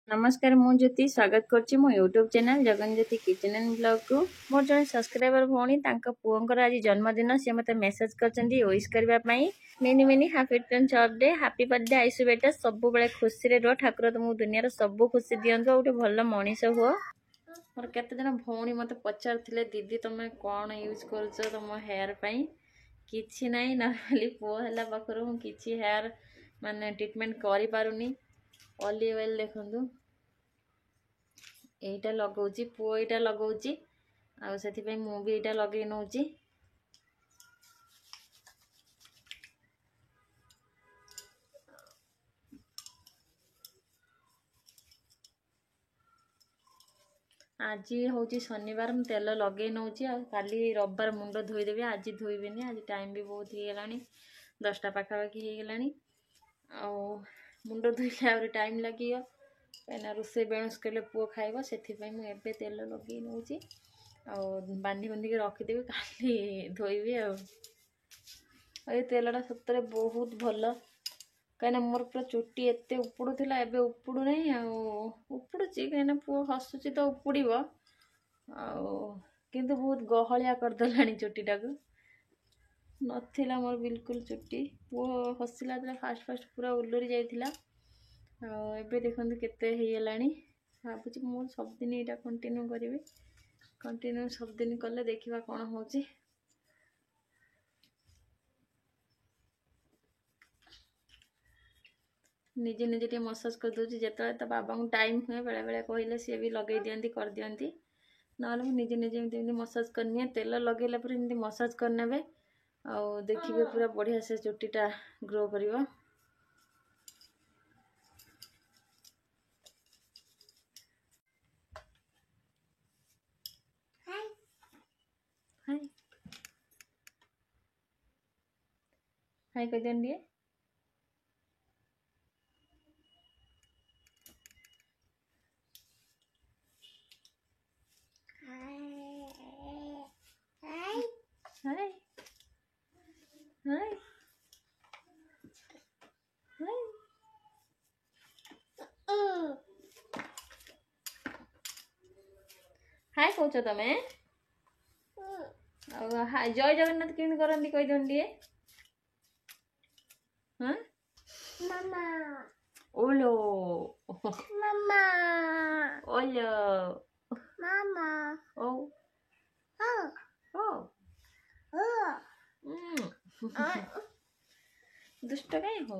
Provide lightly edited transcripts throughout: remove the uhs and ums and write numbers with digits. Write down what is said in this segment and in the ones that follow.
नमस्कार मु ज्योति स्वागत करछि मो YouTube channel Jagan Jyoti kitchen and blog को मोर जने सब्सक्राइबर भौणी तांका पुओंकर आज जन्मदिन से मते मेसेज करछन्ती विश करबा पई many many happy returns of day happy birthday आइसु बेटा सब बेले खुशी रे रह ठाकुर तुमको दुनिया रो सब खुशी दियंतो ओटे भलो मनीष हुओ मोर केते जन भौणी मते पचारथिले दीदी तमे कोन यूज करछो तम हेयर पई किछि नाही नॉर्मली पो हला बकरो हूं किछि हेयर माने ट्रीटमेंट करि पारुनी ऑलिव ऑयल देखंतु एटा लगाउची पो एटा लगाउची आ सेति पे मु भी एटा लगे नउची आज होची शनिवार मु तेल लगे नउची आ काली रविवार मुंडो धोई देबी आज धोइबेनी आज टाइम भी बहुत ही गेलानी 10टा पाखा बाकी हे गेलानी आ मुंडो धोइले आ टाइम लागियो कहीं रोसे बेणुस कले पुओ खाइब से मुझे तेल लगे नौची बांधी बांधिक रखीदेवी काली धोबी आ तेलटा सतरे बहुत भल कहीं मोर पूरा चुट्टी एत उपड़ूला एवं उपड़ू ना उपड़ुची कहीं पुओ हसुची तो उपड़ किंतु बहुत गहलिया करदेला चुट्टीटा को नथिला मोर बिल्कुल चुट्टी पुओ हसिला फास्ट फास्ट पूरा उलूरी जाइथिला एबे देखंतु केते हे गेलानी भाबुची मो सब दिन एटा कंटिन्यू करिवे कंटिन्यू सब दिन कले देखिबा कोन होची निजे निजे टे मसाज कर दोची जेतले त बाबा को टाइम हुए बेले बेले कहले सी भी लगे दियंती कर दियंती नाले निजे निजे एमती मसाज करनी तेल लगेला पर एमती मसाज करनेबे आ देखिबे पूरा बढ़िया से चुट्टीटा ग्रो करिवो हाय कह दिए हाय हाय हाय कौच तमें जय जगन्नाथ केमी करती कह दिए हाँ मामा ओलो मामा ओलो मामा ओ दुष्ट कहीं हो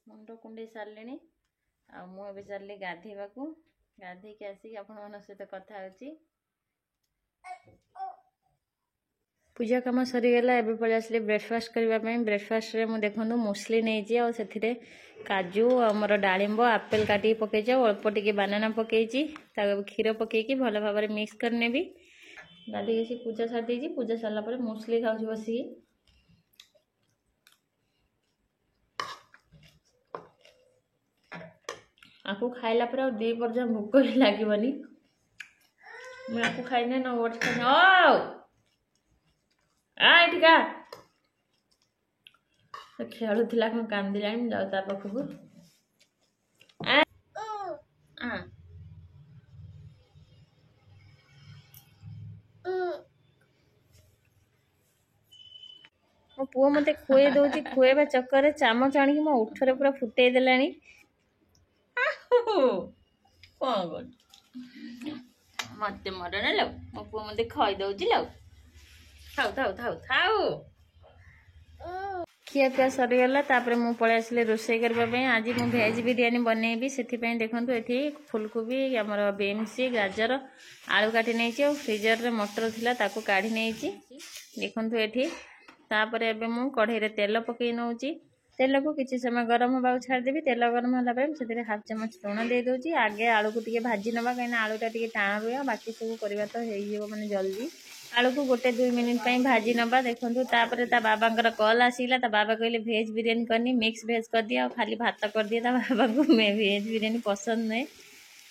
मुंड कुंडे सारे आ मुझे चलि गाधेवा गाधे के आसिक आपण सहित कथा होची पूजा कम सरीगला एबे पड़े आसले ब्रेकफास्ट करने ब्रेकफास्ट रे मु देखंतु मुसली नहीं आ से काजू आमर डालिंब आपेल काटी पकई अल्प टिके बानाना पकई क्षीर पकईकी भल भाव मिक्स करने भी गाधी पूजा सारी पूजा सारापर मुसली खाऊँ बस आपको खाइला पर दी पर्जा भोक भी लगभग मुझे खाइने न वर्ड खाने एठिका खेलुला कांदिला जाऊ ता पाखक मो पुओ मते खुए दौची खुएबा चक्कर चामच आनिक मो उठरे पूरा फुटे देलानी कौन कर मत मर ना लो मो पुओ मते खई दौची लो थाउ थाउ थाउ थाउ खिया पिया सरीगला मु पलि आसली रोषे करने आज मु भेज बिरियानी बनैबी से देखो ये फुलकोबी आमर बीन्स गाजर आलू काटी नहीं फ्रिजर रे मटर थिला ताको काढ़ी नहीं देखो ये तापर एबे मु कढ़ई रे तेल पकई नौची तेल को किसी समय गरम होगा छाड़देवी तेल गरम है हाफ चमच लुण दे दूची आगे आलू को टिके भाजी नवा कहीं आलूटा टिके टाण रुए बाकी सब करवा तो हो माने जल्दी आलू को 1-2 मिनिट भाजी नवा देखो तापर ता बाबा कॉल आसीला ता बाबा कहले भेज बिरियानी करनी मिक्स भेज कर दिया खाली भात कर दिया ता बाबा को मैं भेज बिरियानी पसंद नहीं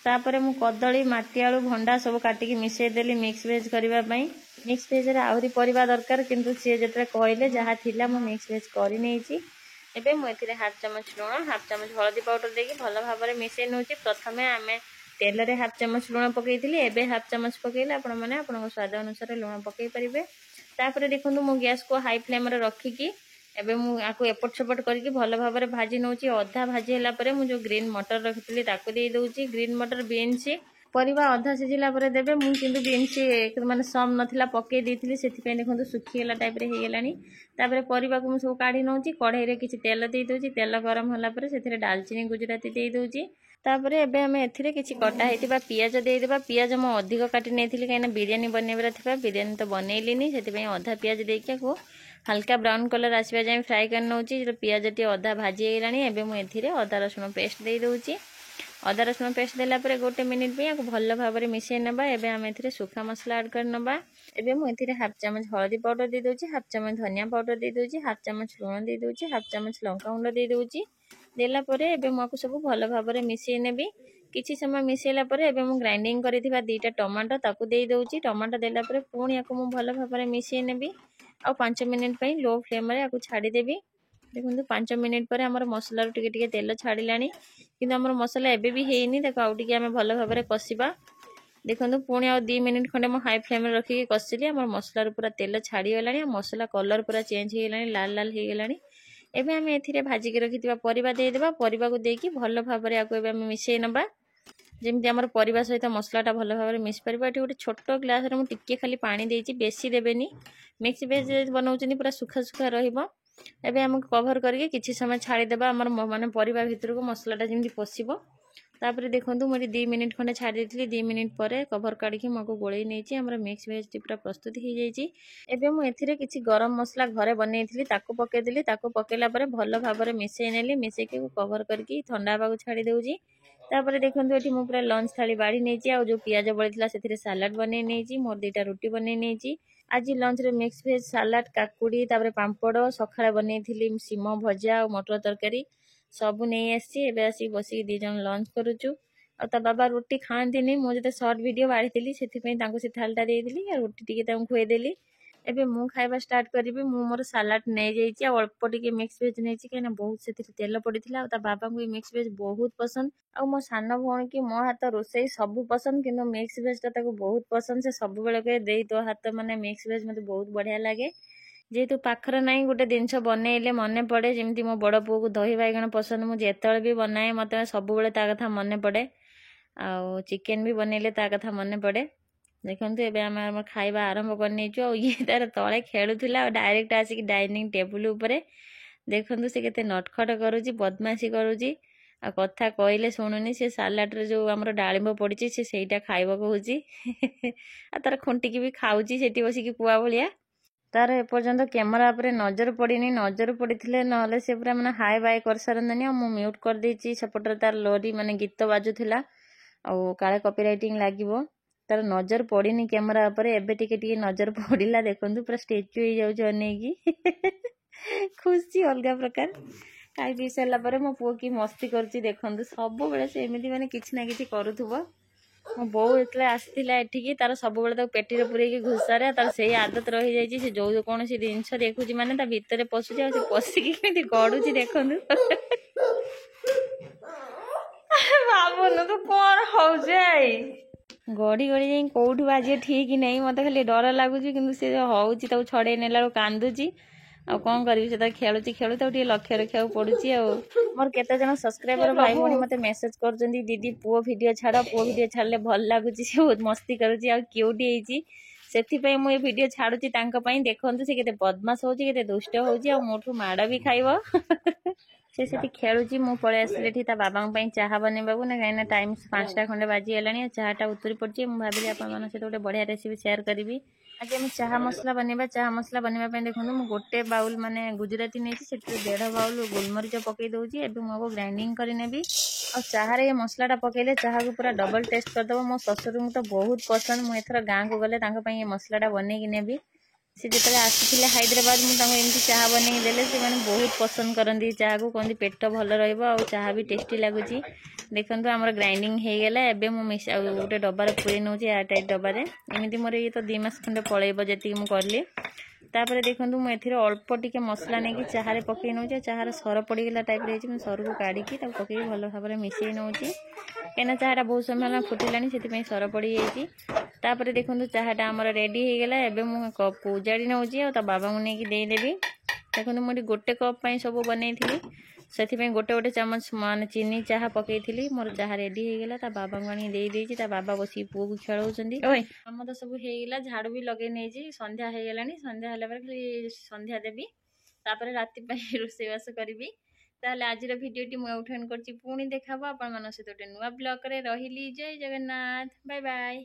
तापरे मु कदली माटी आलू भंडा सब काटिकी मिसई देली मिक्स वेज करबा पई। मिक्स वेज रे आहुरी परिबा दरकार किंतु सी जेतरे कहले जहा थिला मु मिक्स वेज करि नेछि। एबे मु एथिरे हाफ चमच लुण हाफ चमच हळदी पाउडर देकी भल भाबरे मिसई नउछि। प्रथमे आमे तेल रे हाफ चमच लुण पकईतिली एबे हाफ चमच पकईले आपण माने आपण स्वाद अनुसार लुण पकई परिबे। तापरे देखंतु मु गैस को हाई फ्लेम रे रखिकी एबे मु आको एपट सपट करके भल भाबरे भाजी नउछि। अधा भाजी हला परे मु जो ग्रीन मटर रखितली ताको दे दउछि। ग्रीन मटर बीन्स परिबा अधा सिझिला परे देबे। मु किंतु बीन्स माने सम नथिला पकई देथिली सेति पे देखंतु सुखी हला टाइप रे हे गेलानी। तापरे परिबा को मु सब काढी नउछि। कढ़ाई रे किछि तेल दे दउछि। तेल गरम हला परे सेथिरे दालचीनी गुजराती दे दउछि। तापरे एबे हमें एथिरे किछि कटा हेतिबा पियाज दे देबा। पियाज मो अधिक काटि नेथिली काइना बिरयानी बनेबरा थिबा। बिरयानी तो बनैलिनी सेति पे आधा पियाज देके को हल्का ब्राउन कलर आसबा जाय फ्राई कर नउछि। जो पियाज टी आधा भाजी गेलानी एबे मु एथिरे अदा रसुण पेस्ट दे दउछि। अदा रसुण पेस्ट देला परे गोटे मिनिट पे आको भल भाबरे मिसई नबा। एबे हम एथिरे सुखा मसला ऐड कर नबा। एबे मु एथिरे हाफ चमच हळदी पाउडर दे दउछि। हाफ चमच धनिया पाउडर दे दउछि। हाफ चमच लूण दे दउछि। हाफ चमच लंका गुंड दे दउछि। देला परे एबे मु आको सब भल भाबरे मिसई नेबी। किछि समय मिसैला परे एबे मु ग्राइंडिंग करिथिबा दीटा टमाटो ताकू दे दउछि। टमाटो देला परे पुणी आको मु भल भाबरे मिसई नेबी। आ 5 मिनिट पई लो फ्लेम रे आको छाडी देबी। देखंतु 5 मिनिट पर हमर मसला रो टिके टिके तेल छाडिलानी किंतु हमर मसला एबे भी हेइनी। देखो आउ टिके हमें भल भाबरे कसिबा। देखंतु पुणी आ 2 मिनिट खंडे मु हाई फ्लेम रे रखी कसिली। हमर मसला रो पूरा तेल छाडी गेलानी। मसला कलर पूरा चेंज हे गेलानी लाल लाल हे गेलानी। एबे हमें एथिरे भाजी के रखितिबा परिबा दे देबा। परिबा को देकी भल भाबरे आको एबे हमें मिसई नबा जेमति हमर परिबा सहित मसलाटा भल भाबरे मिस परिबा। एठी गोटे छोटो ग्लास रे मु टिके खाली पानी देइछि बेसी देबेनी। मिक्स वेज बनाउछनी पूरा सुखा सुखा रहिबो। एबे हम कवर करके किछि समय छाडी देबा हमर माने परिबा भितर को मसलाटा जेमति पसिबो। तापरे देखंतु मोरी 2 मिनिट खंडे छाडी देथिली। 2 मिनिट परे कवर काढी मको गोळेई नेछि। हमर मिक्स वेज टी पूरा प्रस्तुत हो जाइछि। एबे मु एथिरे किछि गरम मसला घरे बनेइथिली ताको पके देली। ताको पकेला परे भल भाबरे मिसई नेली। मिसई के कवर करके ठंडा बागु छाडी देउछि। तापरे देखंतु एठी मु पूरा लंच थाली बाड़ी नेछि। आ जो पियाज बळिथिला सेथिरे सलाड बनै नेछि। मोर 2टा रोटी बनै नेछि। आज लंच रे मिक्स वेज सलाड काकुड़ी तापरे पांपड़ सखाळे बनेइथिली सीम भजा और मटर तरकारी सब नहीं आसी। एबे आसी बसी 2 जन लंच करूछु। आ ता बाबा रोटी खांतिनी। मु जते शॉर्ट वीडियो बाड़ीथिली सेति पई तांको से थालटा देइथिली आ रोटी टिके तांको खुए देली। एबे मु खाइबा स्टार्ट करिबी। मु मोर सलाड नै जाइछि आ अल्प टिके मिक्स वेज नैछि काइना बहुत सेति तेल पडिथिला। आ ता बाबा को मिक्स वेज बहुत पसंद। आ मो सान भौणी की मो हाथ रोसई सब पसंद किंतु मिक्स वेज ता ताको बहुत पसंद। से सब बेले के देई तो हाथ माने मिक्स वेज मते बहुत बढ़िया लागे। जेहेतु पाखर नाई गोटे जिनस बनइले मने पड़े जमी मो बड़ पुओ को दही बैगण पसंद। मुझे जेतବେଳେ भी बनाए मत सब ता कथा मन पड़े। आ चिकेन भी बनइले ता कथा मन पड़े। देखंतु एबे हम खाइबा आरंभ करनेछु। आ ये तार तळे खेलुथिला डायरेक्ट आसिक डाइनिंग टेबल ऊपर देखंतु से केते नटखट करूची बदमाशी करूची। आ कथा कहले शुणुनी। से सालाड रे जो हमर डाळिंब पड़िची से सेईटा खाइबा कहूची। आ तार खुंटिकी भी खाउची सेठी बसिकी पुआ भलिया। तार एपर्यंत कैमरा पर नजर पड़नी। नजर पड़े ना से पूरा मैंने हाई बाय कर सारनी। मु म्यूट कर देछि। सेपटर तार लोरी माने गीत बाजुला काले कॉपीराइटिंग लागिवो। तार नजर पड़नी कैमरा पर एबे टिके नजर पड़ा। देखंतु पूरा स्टेच्यू हो जाउछ अनेकी खुशी अलग प्रकार। खाई पी सारा पर मो पुओ की मस्ती करछि। देखंतु सब बेले से एमिति माने किछि ना किछि करूथुबो। मो बो एतले आसीला एठिकी तार सब बेले तक पेटी रे पुरेकी घुसारे तार सेही आदत रही जाइछि। से जो कौन सी जिनस देखुछि माने ता भितरे पसुछि आ से पसिकी केमि गडुछि देखंतु। बाबू तू कौन होउछे गड़ी गड़ी जाई कोउठी बाजे ठीक नहीं। मते खाली डर लागुछि किंतु से होउछि ताऊ छडे नेला कांदुछि। आ कौन करी से खेलुची खेलु तो लक्ष्य रखा पड़ुची। मोर केते जन सब्सक्राइबर भाई भौणी मते मेसेज करजंदी दीदी पुओ वीडियो छाड़ पुओ वीडियो छाड़ले भल लागुची। से बहुत मस्ती करूची आ क्यूट हेची सेथि पई मु ए वीडियो छाड़ुची तांका पई। देखंतु से केते बदमाश होची केते दुष्ट होची आ मोठू माड़ भी खाइबो। से सेठी खेलुची मु पळे आसले ठी ता बाबा पई चाहा बनेबाबू ना काइना टाइम 5टा खंडे बाजी हेलानी। चाहाटा उतरी पड़ची। मु भाबिली आपन मन से गोटे बढ़िया रेसिपी शेयर करबी। आज हम चाहा मसला बनेबा। चाहा मसला बनेबा पई देखंतु मु गोटे बाउल माने गुजराती नेछि सेठी 1.5 बाउल गोलमरिच पकई दउची। एबे मु ग्राइंडिंग करि नेबी। और चाहा रे मसलाटा पकेले चाहा को पूरा डबल टेस्ट कर दबो। मो ससुर मु तो बहुत पसंद। मु एथरा गां को गले तांका पई ए मसलाटा बनै कि नेबी। से जो आसी हैदराबाद मुझे चाह बन देले से मैंने बहुत पसंद करती चाह को कहते पेट भल रहा भी टेस्टी लगुच देखो आम ग्राइंडिंग हो गला एवं मुझे गोटे डबार पूरे नौ एयर टाइट डबारे एमती मोर ये तो 2 मास खंडे पलैब जी मुझे तापर देखो मुझे अल्प टिके मसला नहीं चाहे पकई नौ चाहर सर पड़गला टाइप रही सर को काढ़ी पकई भल भाव में मिसई नौ कहीं चाहटा बहुत समय फुटला से सर पड़ जापर देखो चाहटा आम रेडी हो गला एवं मुझे कप उजाड़ी नौ आ बाबा को लेकिन देदेवी देखो मुझे गोटे कप सब बनई से गोटे गोटे चामच मान चीनी चाह पकई मोर चाह रेडी हो गला बाबा को आनी बाबा बस पुओ को खेल आम तो सब होगा झाड़ू भी लगे नहीं संध्या हो गला संध्या खाली संध्या देवी तापर राति रोषेईबास करी ताहले आज भिडियोटी मुझे एंड कर पुणी देखा आपण मान सहित गोटे नुआ ब्लॉग रे रही जय जगन्नाथ बाय बाय।